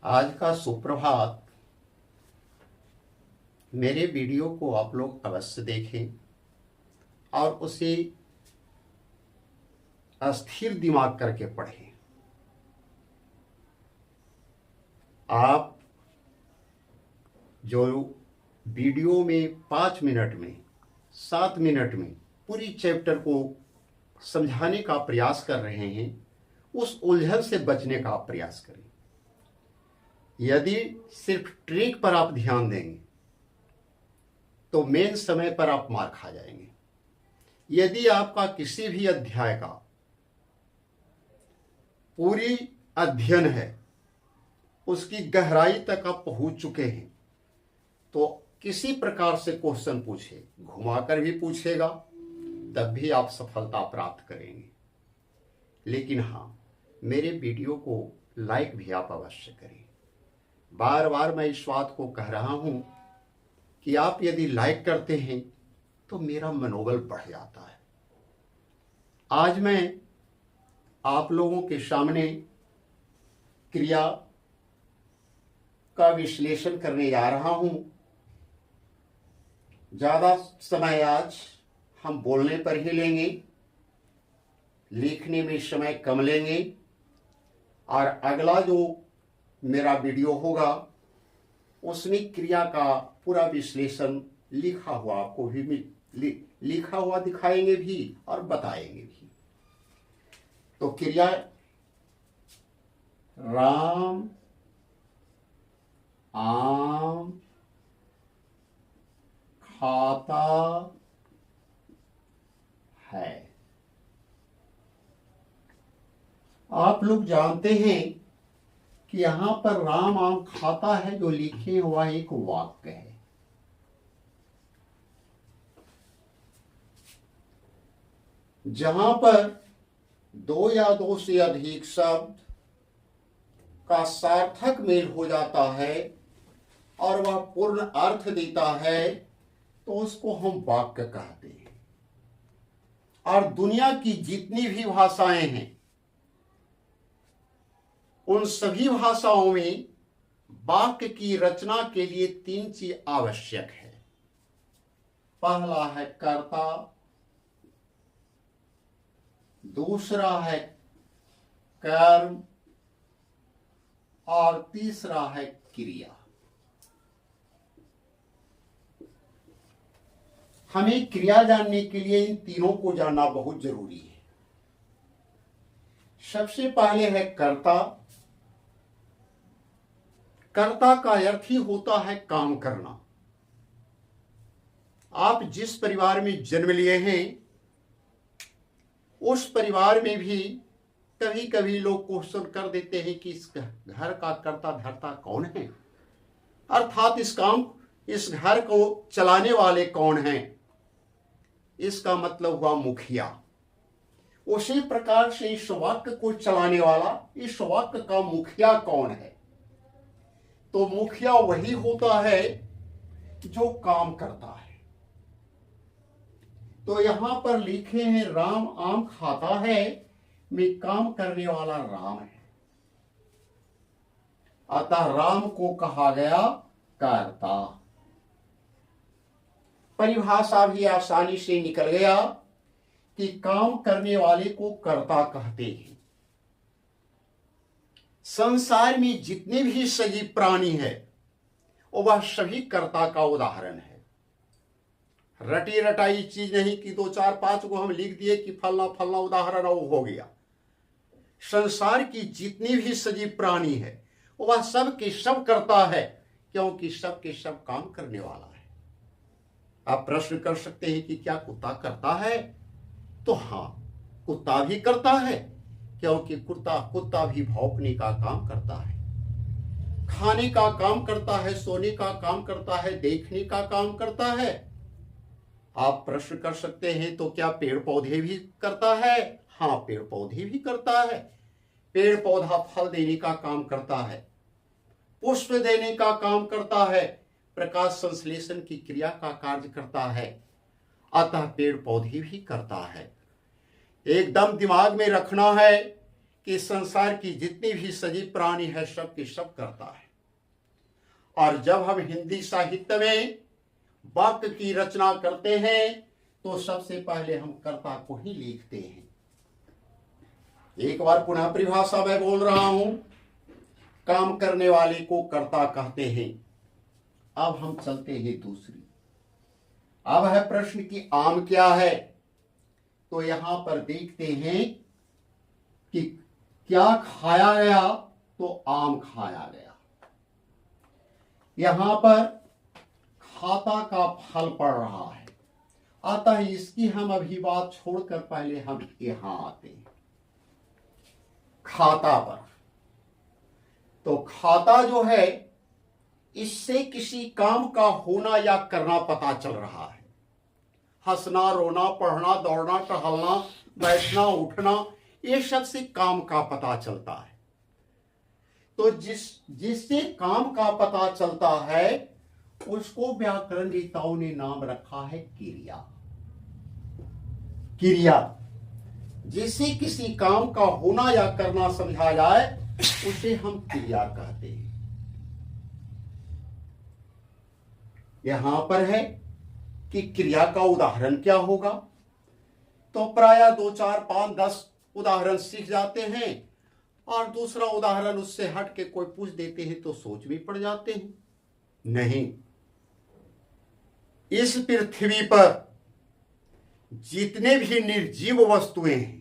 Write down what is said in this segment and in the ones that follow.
आज का सुप्रभात। मेरे वीडियो को आप लोग अवश्य देखें और उसे अस्थिर दिमाग करके पढ़ें। आप जो वीडियो में 5 मिनट में 7 मिनट में पूरी चैप्टर को समझाने का प्रयास कर रहे हैं, उस उलझन से बचने का आप प्रयास करें। यदि सिर्फ ट्रिक पर आप ध्यान देंगे तो मेन समय पर आप मार खा जाएंगे। यदि आपका किसी भी अध्याय का पूरी अध्ययन है, उसकी गहराई तक आप पहुंच चुके हैं, तो किसी प्रकार से क्वेश्चन पूछे, घुमाकर भी पूछेगा, तब भी आप सफलता प्राप्त करेंगे। लेकिन हाँ, मेरे वीडियो को लाइक भी आप अवश्य करें। बार बार मैं इस बात को कह रहा हूं कि आप यदि लाइक करते हैं तो मेरा मनोबल बढ़ जाता है। आज मैं आप लोगों के सामने क्रिया का विश्लेषण करने जा रहा हूं। ज्यादा समय आज हम बोलने पर ही लेंगे, लिखने में समय कम लेंगे, और अगला जो मेरा वीडियो होगा उसमें क्रिया का पूरा विश्लेषण लिखा हुआ आपको भी लिखा हुआ दिखाएंगे भी और बताएंगे भी। तो क्रिया राम आम खाता है। आप लोग जानते हैं कि यहां पर राम आम खाता है जो लिखे हुआ एक वाक्य है। जहां पर दो या दो से अधिक शब्द का सार्थक मेल हो जाता है और वह पूर्ण अर्थ देता है, तो उसको हम वाक्य कहते हैं। और दुनिया की जितनी भी भाषाएं हैं, उन सभी भाषाओं में वाक्य की रचना के लिए 3 चीज आवश्यक है। पहला है कर्ता, दूसरा है कर्म, और तीसरा है क्रिया। हमें क्रिया जानने के लिए इन तीनों को जानना बहुत जरूरी है। सबसे पहले है कर्ता। कर्ता का अर्थ ही होता है काम करना। आप जिस परिवार में जन्म लिए हैं, उस परिवार में भी कभी कभी लोग क्वेश्चन कर देते हैं कि इस घर का कर्ता धर्ता कौन है, अर्थात इस घर को चलाने वाले कौन हैं। इसका मतलब हुआ मुखिया। उसी प्रकार से इस वाक्य को चलाने वाला, इस वाक्य का मुखिया कौन है? तो मुखिया वही होता है जो काम करता है। तो यहां पर लिखे हैं राम आम खाता है, में काम करने वाला राम है। अतः राम को कहा गया कर्ता। परिभाषा भी आसानी से निकल गया कि काम करने वाले को कर्ता कहते हैं। संसार में जितने भी सजीव प्राणी है, वह सभी कर्ता का उदाहरण है। रटी रटाई चीज नहीं कि 2 4 5 को हम लिख दिए कि फलना फलना उदाहरण हो गया। संसार की जितनी भी सजीव प्राणी है, वह सब के सब करता है, क्योंकि सब के सब काम करने वाला है। आप प्रश्न कर सकते हैं कि क्या कुत्ता करता है? तो हाँ, कुत्ता भी करता है, क्योंकि कुत्ता भी भौंकने का काम करता है, खाने का काम करता है, सोने का काम करता है, देखने का काम करता है। आप प्रश्न कर सकते हैं तो क्या पेड़ पौधे भी करता है? हाँ, पेड़ पौधे भी करता है। पेड़ पौधा फल देने का काम करता है, पुष्प देने का काम करता है, प्रकाश संश्लेषण की क्रिया का कार्य करता है। अतः पेड़ पौधे भी करता है। एकदम दिमाग में रखना है कि संसार की जितनी भी सजीव प्राणी है सब की सब करता है। और जब हम हिंदी साहित्य में वाक्य की रचना करते हैं तो सबसे पहले हम कर्ता को ही लिखते हैं। एक बार पुनः परिभाषा में बोल रहा हूं, काम करने वाले को कर्ता कहते हैं। अब हम चलते हैं दूसरी। अब है प्रश्न कि आम क्या है। तो यहां पर देखते हैं कि क्या खाया गया, तो आम खाया गया। यहां पर खाता का फल पड़ रहा है, अतः इसकी हम अभी बात छोड़कर पहले हम यहां आते हैं खाता पर। तो खाता जो है, इससे किसी काम का होना या करना पता चल रहा है। हंसना, रोना, पढ़ना, दौड़ना, टहलना, बैठना, उठना, ये सब से काम का पता चलता है। तो जिससे काम का पता चलता है उसको व्याकरणविदों ने नाम रखा है क्रिया। क्रिया जिससे किसी काम का होना या करना समझा जाए उसे हम क्रिया कहते हैं। यहां पर है कि क्रिया का उदाहरण क्या होगा। तो प्रायः 2, 4, 5, 10 उदाहरण सीख जाते हैं और दूसरा उदाहरण उससे हट के कोई पूछ देते हैं तो सोच भी पड़ जाते हैं। नहीं, इस पृथ्वी पर जितने भी निर्जीव वस्तुएं हैं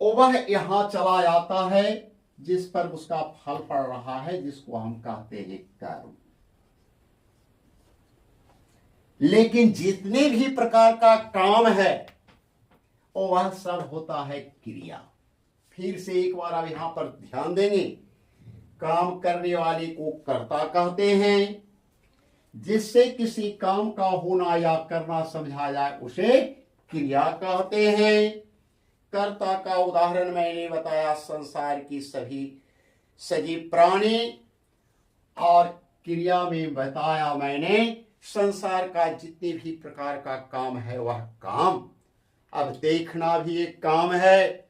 वह यहां चला जाता है जिस पर उसका फल पड़ रहा है, जिसको हम कहते हैं कर्म। लेकिन जितने भी प्रकार का काम है वह सब होता है क्रिया। फिर से एक बार आप यहां पर ध्यान देंगे, काम करने वाले को कर्ता कहते हैं। जिससे किसी काम का होना या करना समझा जाए उसे क्रिया कहते हैं। कर्ता का उदाहरण मैंने बताया संसार की सभी सजीव प्राणी, और क्रिया में बताया मैंने संसार का जितने भी प्रकार का काम है वह काम। अब देखना भी एक काम है,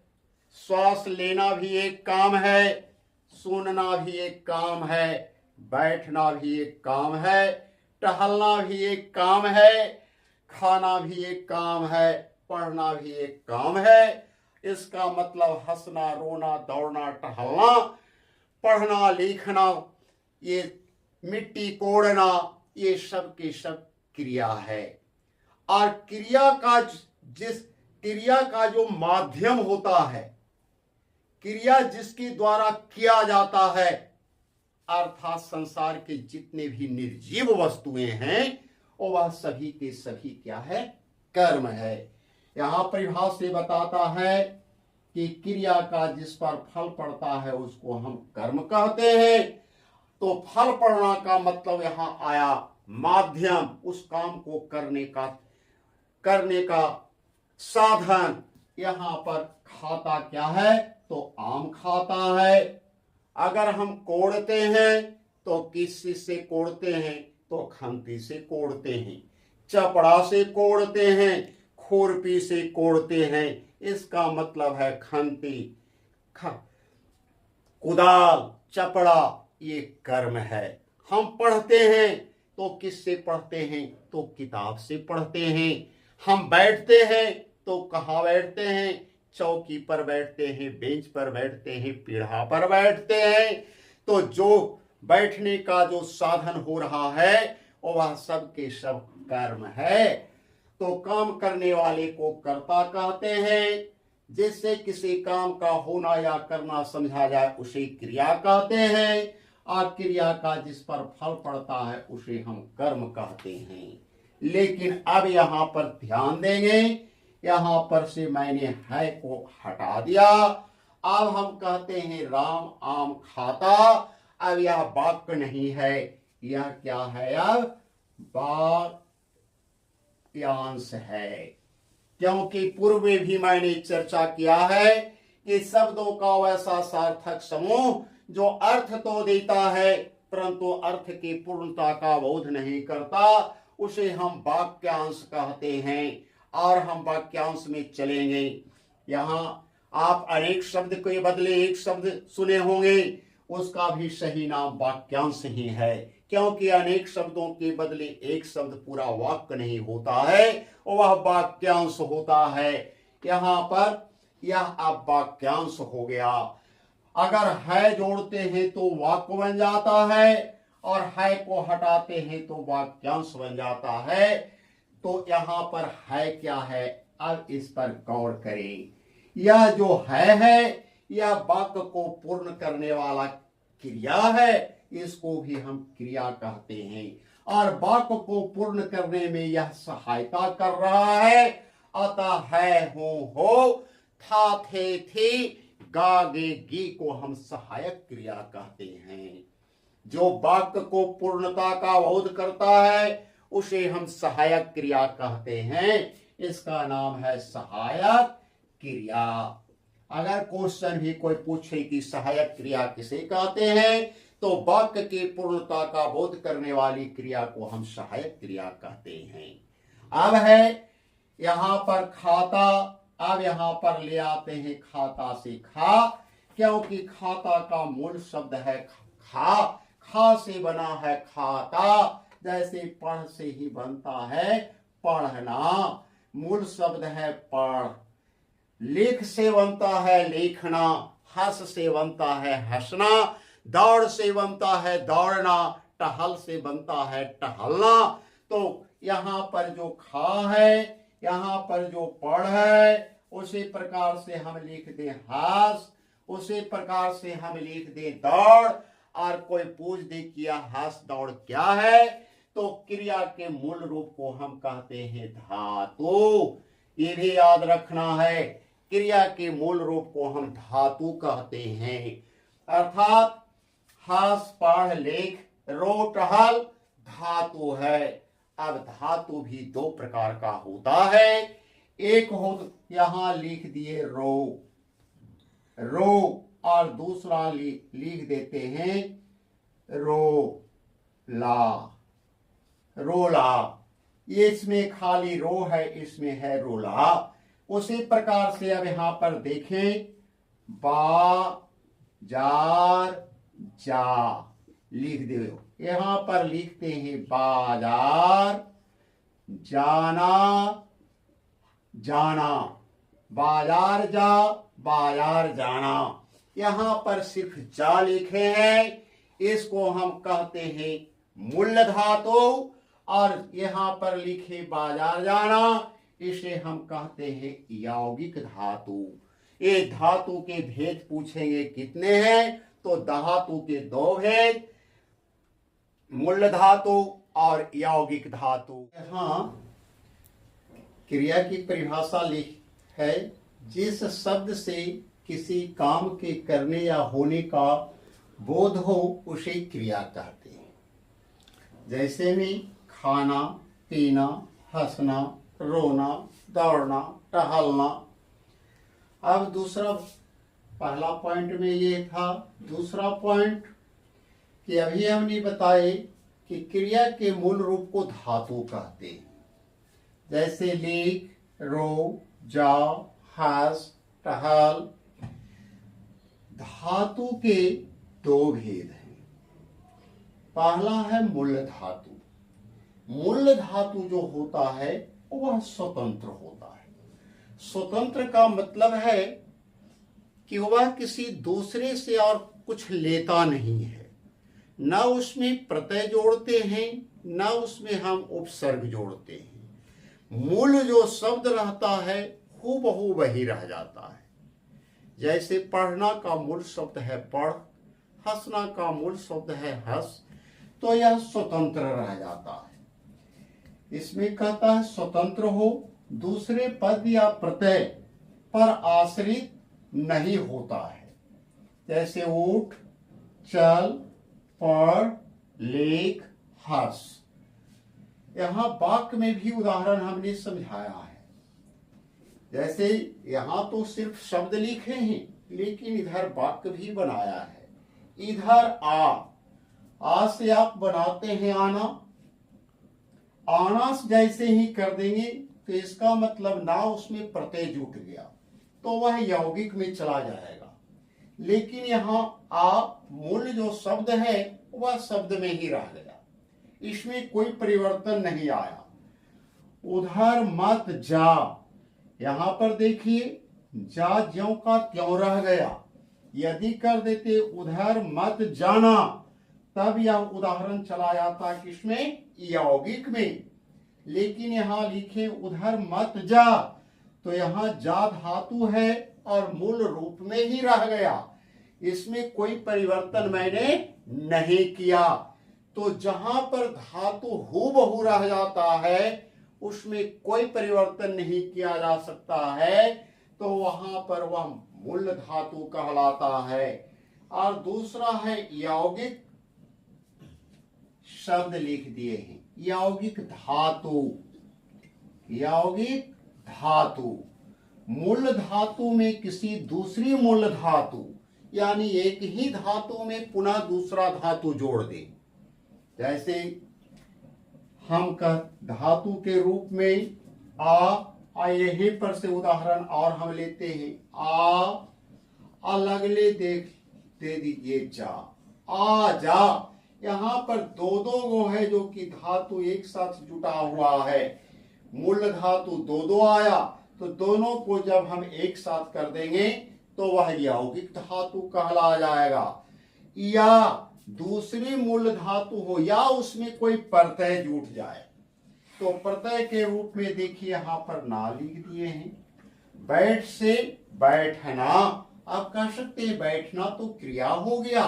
श्वास लेना भी एक काम है, सुनना भी एक काम है, बैठना भी एक काम है, टहलना भी एक काम है, खाना भी एक काम है, पढ़ना भी एक काम है। इसका मतलब हंसना, रोना, दौड़ना, टहलना, पढ़ना, लिखना, ये मिट्टी कोड़ना, ये सब की सब क्रिया है। और क्रिया का जो माध्यम होता है, क्रिया जिसके द्वारा किया जाता है, अर्थात संसार के जितने भी निर्जीव वस्तुएं हैं वह सभी के सभी क्या है, कर्म है। यहां परिभाषा से बताता है कि क्रिया का जिस पर फल पड़ता है उसको हम कर्म कहते हैं। तो फल पड़ना का मतलब यहां आया माध्यम, उस काम को करने का साधन। यहां पर खाता क्या है, तो आम खाता है। अगर हम कोड़ते हैं तो किस से कोड़ते हैं, तो खंती से कोड़ते हैं, चपड़ा से कोड़ते हैं, खुरपी से कोड़ते हैं। इसका मतलब है खंती, कुदाल, चपड़ा, ये कर्म है। हम पढ़ते हैं तो किससे पढ़ते हैं, तो किताब से पढ़ते हैं। हम बैठते हैं तो कहाँ बैठते हैं, चौकी पर बैठते हैं, बेंच पर बैठते हैं, पीढ़ा पर बैठते हैं। तो जो बैठने का जो साधन हो रहा है वह सब के सब कर्म है। तो काम करने वाले को कर्ता कहते हैं। जिससे किसी काम का होना या करना समझा जाए उसे क्रिया कहते हैं। और क्रिया का जिस पर फल पड़ता है उसे हम कर्म कहते हैं। लेकिन अब यहां पर ध्यान देंगे, यहां पर से मैंने है को हटा दिया। अब हम कहते हैं राम आम खाता। अब यह वाक्य नहीं है, यह क्या है, अब वाक्यांश है। क्योंकि पूर्व में भी मैंने चर्चा किया है कि शब्दों का वैसा सार्थक समूह जो अर्थ तो देता है परंतु अर्थ की पूर्णता का बोध नहीं करता, उसे हम वाक्यांश कहते हैं। और हम वाक्यांश में चलेंगे। यहाँ आप अनेक शब्द के बदले एक शब्द सुने होंगे, उसका भी सही नाम वाक्यांश ही है, क्योंकि अनेक शब्दों के बदले एक शब्द पूरा वाक्य नहीं होता है, वह वाक्यांश होता है। यहाँ पर यह अब वाक्यांश हो गया। अगर है जोड़ते हैं तो वाक्य बन जाता है, और है को हटाते हैं तो वाक्यांश बन जाता है। तो यहाँ पर है क्या है, अब इस पर गौर करें। यह जो है यह वाक्य को पूर्ण करने वाला क्रिया है, इसको भी हम क्रिया कहते हैं, और वाक्य को पूर्ण करने में यह सहायता कर रहा है। अतः है, हो, था, थे, थी, गा, गे, गी को हम सहायक क्रिया कहते हैं। जो वाक्य को पूर्णता का बोध करता है उसे हम सहायक क्रिया कहते हैं। इसका नाम है सहायक क्रिया। अगर क्वेश्चन भी कोई पूछे कि सहायक क्रिया किसे कहते हैं, तो वाक्य की पूर्णता का बोध करने वाली क्रिया को हम सहायक क्रिया कहते हैं। अब है यहाँ पर खाता, अब यहाँ पर ले आते हैं खाता से खा, क्योंकि खाता का मूल शब्द है खा, खा से बना है खाता। जैसे पढ़ से ही बनता है पढ़ना, मूल शब्द है पढ़। लिख से बनता है लिखना, हंस से बनता है हंसना, दौड़ से बनता है दौड़ना, टहल से बनता है टहलना। तो यहाँ पर जो खा है, यहाँ पर जो पढ़ है, उसी प्रकार से हम लिख दे हंस, उसी प्रकार से हम लिख दे दौड़। और कोई पूछ दे कि यह हंस दौड़ क्या है, तो क्रिया के मूल रूप को हम कहते हैं धातु। ये भी याद रखना है, क्रिया के मूल रूप को हम धातु कहते हैं। अर्थात हंस, पढ़, लिख, रो, टहल धातु है। अब धातु भी दो प्रकार का होता है। एक हो, यहां लिख दिए रो, रो, और दूसरा लिख देते हैं रो ला, रोला। ये इसमें खाली रो है, इसमें है रोला। उसी प्रकार से अब यहां पर देखें, बा, जार, जा लिख दो। यहां पर लिखते हैं बाजार, जाना, जाना, बाजार जा, बाजार जाना। यहां पर सिर्फ जा लिखे हैं, इसको हम कहते हैं मूल धातु, और यहां पर लिखे बाजार जाना, इसे हम कहते हैं यौगिक धातु। ये धातु के भेद पूछेंगे कितने हैं, तो धातु के दो भेद, मूल धातु और यौगिक धातु। यहाँ क्रिया की परिभाषा लिख है, जिस शब्द से किसी काम के करने या होने का बोध हो उसे क्रिया कहते हैं। जैसे में खाना, पीना, हंसना, रोना, दौड़ना, टहलना। अब दूसरा, पहला पॉइंट में ये था। दूसरा पॉइंट कि अभी हमने बताए कि क्रिया के मूल रूप को धातु कहते हैं। जैसे लिख, रो, जाओ, हंस, टहल। धातु के दो भेद हैं। पहला है मूल धातु। मूल धातु जो होता है वह स्वतंत्र होता है। स्वतंत्र का मतलब है कि वह किसी दूसरे से और कुछ लेता नहीं है, न उसमें प्रत्यय जोड़ते हैं, न उसमें हम उपसर्ग जोड़ते हैं। मूल जो शब्द रहता है हूबहू वही रह जाता है। जैसे पढ़ना का मूल शब्द है पढ़, हंसना का मूल शब्द है हंस, तो यह स्वतंत्र रह जाता है। इसमें कहता है स्वतंत्र हो, दूसरे पद या प्रत्यय पर आश्रित नहीं होता है। जैसे उठ, चल, पढ़, लिख, हंस। यहाँ वाक्य में भी उदाहरण हमने समझाया है। जैसे यहाँ तो सिर्फ शब्द लिखे हैं, लेकिन इधर वाक्य भी बनाया है। इधर आ से आप बनाते हैं आना, आना जैसे ही कर देंगे तो इसका मतलब ना उसमें प्रत्यय जुट गया, तो वह यौगिक में चला जाएगा। लेकिन यहाँ आ मूल जो शब्द है वह शब्द में ही रह गया, इसमें कोई परिवर्तन नहीं आया। उधर मत जा, यहां पर देखिए जा ज्यों का त्यों रह गया। यदि कर देते उधर मत जाना, तब यह उदाहरण चला जाता किसमें, यौगिक में। लेकिन यहां लिखे उधर मत जा, तो यहां जा धातु है और मूल रूप में ही रह गया, इसमें कोई परिवर्तन मैंने नहीं किया। तो जहां पर धातु हूबहू रह जाता है उसमें कोई परिवर्तन नहीं किया जा सकता है, तो वहां पर वह मूल धातु कहलाता है। और दूसरा है यौगिक शब्द लिख दिए हैं, यौगिक धातु। यौगिक धातु मूल धातु में किसी दूसरी मूल धातु, यानी एक ही धातु में पुनः दूसरा धातु जोड़ दे। जैसे हम कह धातु के रूप में आ यहीं पर से उदाहरण और हम लेते हैं, आ लगले दे दीजिए जा, आ जा। यहाँ पर दो दो गो है जो कि धातु एक साथ जुटा हुआ है, मूल धातु दो दो आया, तो दोनों को जब हम एक साथ कर देंगे तो वह यौगिक धातु कहला जाएगा। या दूसरी मूल धातु हो या उसमें कोई प्रत्यय जुट जाए, तो प्रत्यय के रूप में देखिए यहाँ पर ना लिख दिए हैं, बैठ से बैठना। आप कह सकते हैं बैठना तो क्रिया हो गया,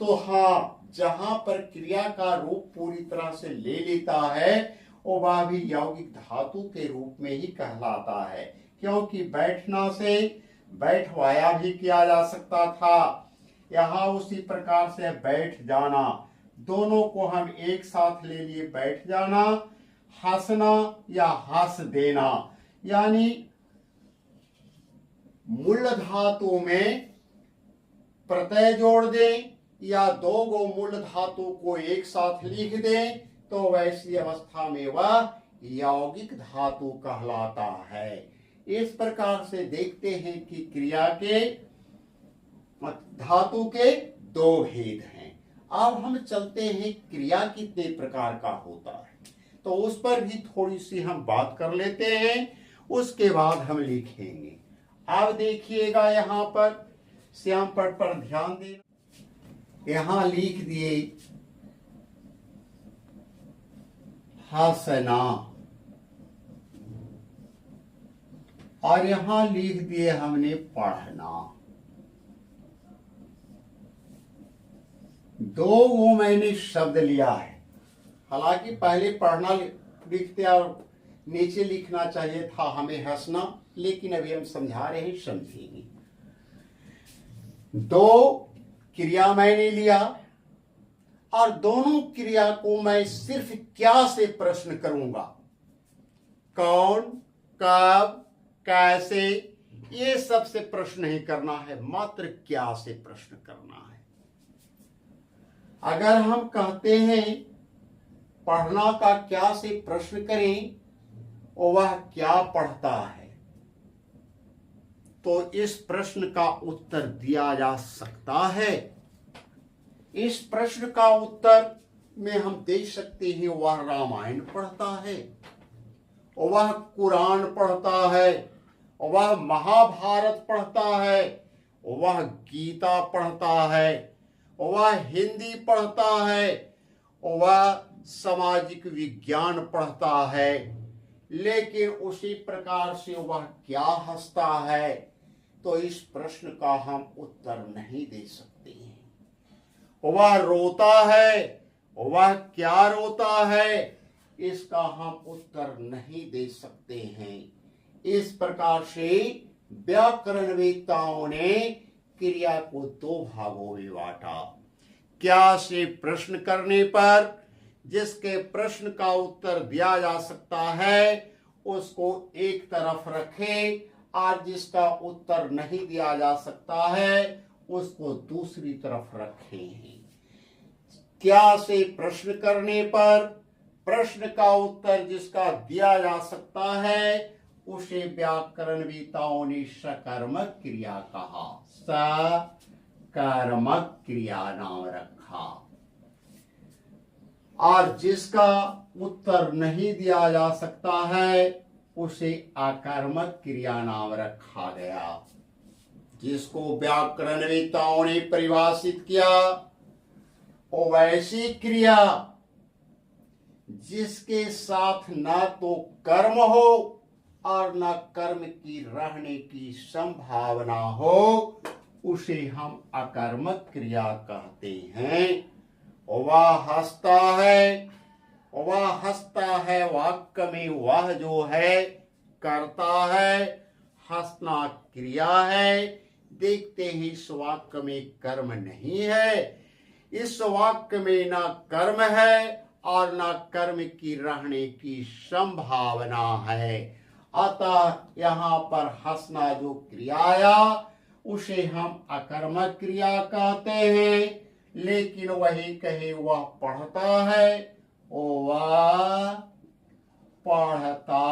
तो हाँ जहां पर क्रिया का रूप पूरी तरह से ले लेता है वो वह भी यौगिक धातु के रूप में ही कहलाता है, क्योंकि बैठना से बैठवाया भी किया जा सकता था। यहाँ उसी प्रकार से बैठ जाना, दोनों को हम एक साथ ले लिए, बैठ जाना, हंसना या हंस देना, यानी मूल धातु में प्रत्यय जोड़ दें या दो गो मूल धातु को एक साथ लिख दें, तो वैसी अवस्था में वह यौगिक धातु कहलाता है। इस प्रकार से देखते हैं कि क्रिया के धातु के दो भेद हैं। अब हम चलते हैं क्रिया कितने प्रकार का होता है, तो उस पर भी थोड़ी सी हम बात कर लेते हैं, उसके बाद हम लिखेंगे। अब देखिएगा यहाँ पर श्याम पट पर ध्यान देना, यहाँ लिख दिए हंसना और यहाँ लिख दिए हमने पढ़ना। दो वो मैंने शब्द लिया है, हालांकि पहले पढ़ना लिखते और नीचे लिखना चाहिए था हमें हंसना, लेकिन अभी हम समझा रहे हैं, समझेंगे। दो क्रिया मैंने लिया और दोनों क्रिया को मैं सिर्फ क्या से प्रश्न करूंगा, कौन, कब, कैसे, ये सब से प्रश्न नहीं करना है, मात्र क्या से प्रश्न करना है। अगर हम कहते हैं पढ़ना का क्या से प्रश्न करें और वह क्या पढ़ता है, तो इस प्रश्न का उत्तर दिया जा सकता है। इस प्रश्न का उत्तर में हम दे सकते हैं वह रामायण पढ़ता है, और वह कुरान पढ़ता है, और वह महाभारत पढ़ता है, और वह गीता पढ़ता है, और वह हिंदी पढ़ता है, और वह सामाजिक विज्ञान पढ़ता है। लेकिन उसी प्रकार से वह क्या हंसता है, तो इस प्रश्न का हम उत्तर नहीं दे सकते हैं। वह रोता है, वह क्या रोता है, इसका हम उत्तर नहीं दे सकते हैं। इस प्रकार से व्याकरणवेत्ताओं ने क्रिया को दो भागों में बांटा। क्या से प्रश्न करने पर जिसके प्रश्न का उत्तर दिया जा सकता है उसको एक तरफ रखें, और जिसका उत्तर नहीं दिया जा सकता है उसको दूसरी तरफ रखें। क्या से प्रश्न करने पर प्रश्न का उत्तर जिसका दिया जा सकता है उसे व्याकरणविदों ने सकर्मक क्रिया कहा, सकर्मक क्रिया नाम रखा। और जिसका उत्तर नहीं दिया जा सकता है उसे आकर्मक क्रिया नाम रखा गया। जिसको व्याकरणविदों ने परिभाषित किया वो वैसी क्रिया जिसके साथ न तो कर्म हो और न कर्म की रहने की संभावना हो, उसे हम अकर्मक क्रिया कहते हैं। वह हंसता है वाक्य में, वह जो है करता है, हंसना क्रिया है। देखते ही इस वाक्य में कर्म नहीं है, इस वाक्य में ना कर्म है और ना कर्म की रहने की संभावना है। अतः यहाँ पर हंसना जो क्रिया आया उसे हम अकर्मक क्रिया कहते हैं। लेकिन वही कहे वह पढ़ता है, वह पढ़ता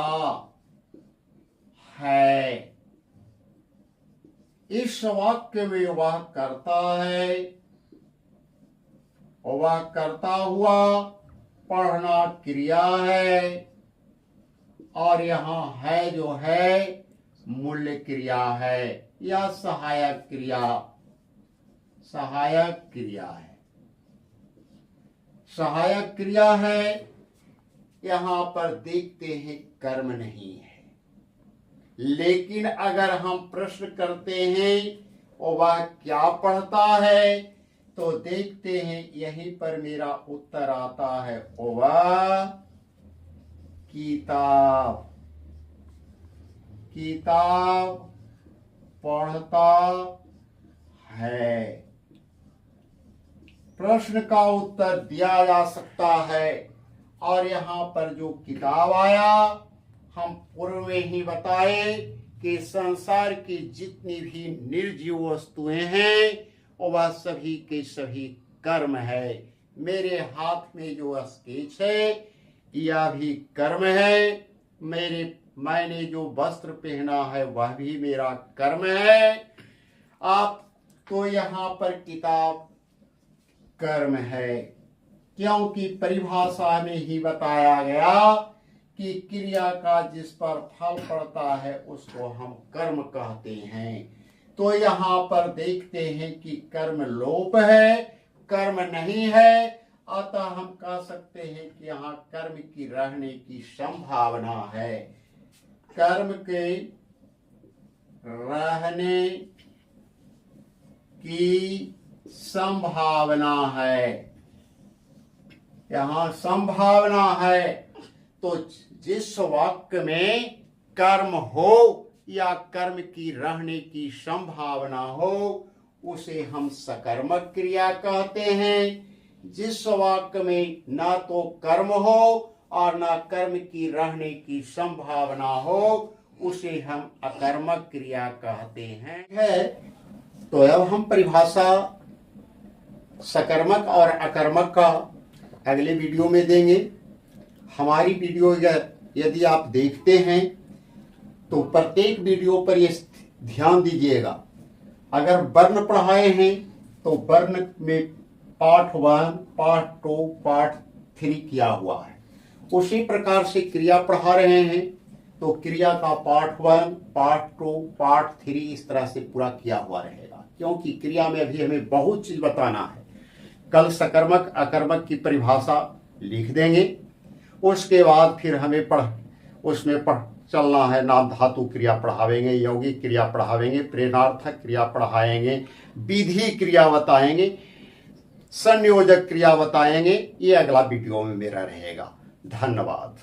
है। इस वाक्य में वह करता है, वह करता हुआ पढ़ना क्रिया है और यहाँ है जो है मूल्य क्रिया है या सहायक क्रिया है। सहायक क्रिया है। यहाँ पर देखते हैं कर्म नहीं है, लेकिन अगर हम प्रश्न करते हैं और वह क्या पढ़ता है तो देखते हैं यहीं पर मेरा उत्तर आता है, वह किताब पढ़ता है। प्रश्न का उत्तर दिया जा सकता है और यहाँ पर जो किताब आया, हम पूर्व में ही बताए कि संसार की जितनी भी निर्जीव वस्तुएं हैं वह सभी के सभी कर्म है। मेरे हाथ में जो स्केच है यह भी कर्म है, मैंने जो वस्त्र पहना है वह भी मेरा कर्म है। आप तो यहाँ पर किताब कर्म है, क्योंकि परिभाषा में ही बताया गया कि क्रिया का जिस पर फल पड़ता है उसको हम कर्म कहते हैं। तो यहाँ पर देखते हैं कि कर्म लोप है, कर्म नहीं है। अतः हम कह सकते हैं कि यहाँ कर्म की रहने की संभावना है, कर्म के रहने की संभावना है। यहाँ संभावना है तो जिस वाक्य में कर्म हो या कर्म की रहने की संभावना हो उसे हम सकर्मक क्रिया कहते हैं। जिस वाक्य में ना तो कर्म हो और ना कर्म की रहने की संभावना हो उसे हम अकर्मक क्रिया कहते हैं। तो अब हम परिभाषा सकर्मक और अकर्मक का अगले वीडियो में देंगे। हमारी वीडियो यदि आप देखते हैं तो प्रत्येक वीडियो पर ये ध्यान दीजिएगा, अगर वर्ण पढ़ाए हैं तो वर्ण में पार्ट 1, पार्ट 2, पार्ट 3 किया हुआ है। उसी प्रकार से क्रिया पढ़ा रहे हैं तो क्रिया का पार्ट 1, पार्ट 2, पार्ट 3 इस तरह से पूरा किया हुआ रहेगा, क्योंकि क्रिया में अभी हमें बहुत चीज बताना है। कल सकर्मक अकर्मक की परिभाषा लिख देंगे, उसके बाद फिर हमें उसमें चलना है। नाम धातु क्रिया पढ़ावेंगे, यौगिक क्रिया पढ़ावेंगे, प्रेरणार्थक क्रिया पढ़ाएंगे, विधि क्रिया बताएंगे, संयोजक क्रिया बताएंगे। ये अगला वीडियो में मेरा रहेगा। धन्यवाद।